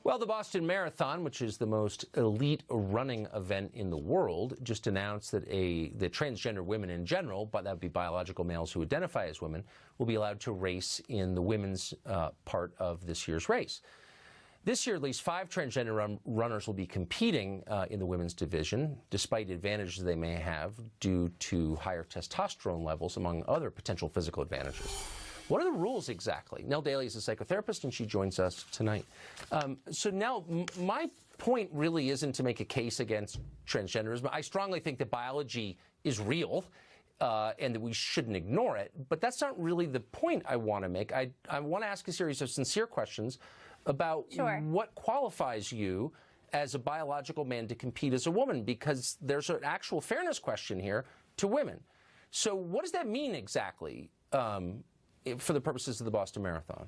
Well, the Boston Marathon, which is the most elite running event in the world, just announced that the transgender women in general, but that would be biological males who identify as women, will be allowed to race in the women's part of this year's race. This year, at least 5 transgender runners will be competing in the women's division, despite advantages they may have due to higher testosterone levels, among other potential physical advantages. What are the rules exactly? Nell Daly is a psychotherapist, and she joins us tonight. So Nell, my point really isn't to make a case against transgenderism. I strongly think that biology is real and that we shouldn't ignore it. But that's not really the point I want to make. I want to ask a series of sincere questions about what qualifies you as a biological man to compete as a woman, because there's an actual fairness question here to women. So what does that mean exactly? For the purposes of the Boston Marathon?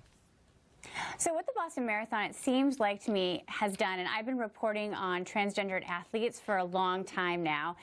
So what the Boston Marathon, it seems like to me, has done, and I've been reporting on transgendered athletes for a long time now,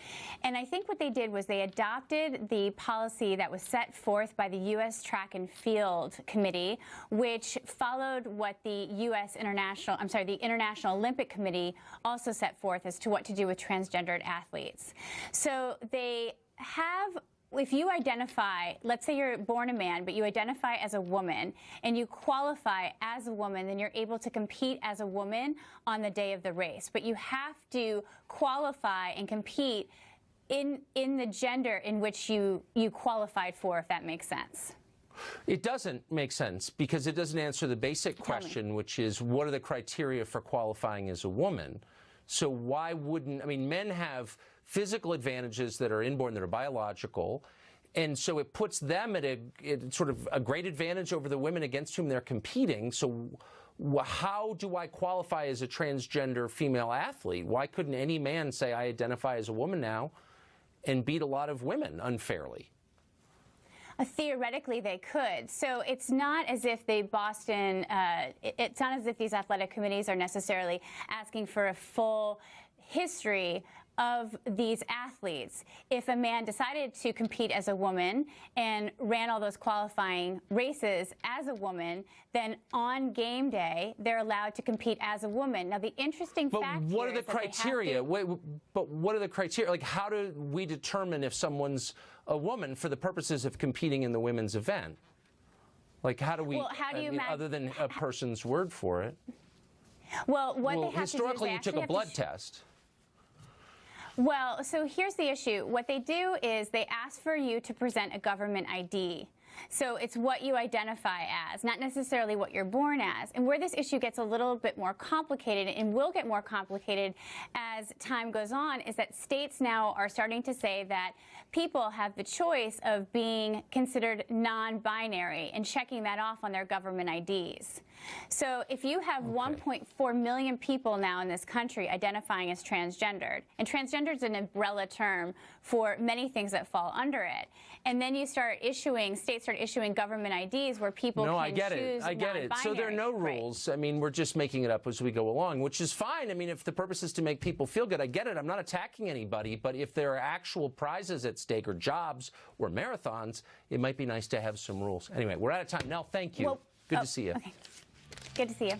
and I think what they did was they adopted the policy that was set forth by the U.S. Track and Field Committee, which followed what the the International Olympic Committee also set forth as to what to do with transgendered athletes. So they have, if you identify, let's say you're born a man, but you identify as a woman and you qualify as a woman, then you're able to compete as a woman on the day of the race. But you have to qualify and compete in the gender in which you qualified for, if that makes sense. It doesn't make sense, because it doesn't answer the basic question, which is, what are the criteria for qualifying as a woman? So why wouldn't, I mean, men have physical advantages that are inborn, that are biological, and so it puts them at sort of a great advantage over the women against whom they're competing. So how do I qualify as a transgender female athlete? Why couldn't any man say, I identify as a woman now, and beat a lot of women unfairly? Theoretically, they could. So it's not as if the Boston, it's not as if these athletic committees are necessarily asking for a full history of these athletes. If a man decided to compete as a woman and ran all those qualifying races as a woman, then on game day, they're allowed to compete as a woman. Now, the interesting fact here is that what are the criteria? But what are the criteria? Like, how do we determine if someone's a woman for the purposes of competing in the women's event? Like, how do we, other than a person's word for it? Well, what they have historically, to do is you took a blood test. Well, so here's the issue. What they do is they ask for you to present a government ID. So it's what you identify as, not necessarily what you're born as. And where this issue gets a little bit more complicated, and will get more complicated as time goes on, is that states now are starting to say that people have the choice of being considered non-binary and checking that off on their government IDs. So if you have 1.4 million people now in this country identifying as transgendered, and transgender is an umbrella term for many things that fall under it, and then you start issuing, states start issuing government IDs where people can choose I get it. So there are no rules. I mean, we're just making it up as we go along, which is fine. I mean, if the purpose is to make people feel good, I get it. I'm not attacking anybody. But if there are actual prizes at stake, or jobs, or marathons, it might be nice to have some rules. Anyway, we're out of time. Nell, thank you. Good to see you. Okay. Good to see you.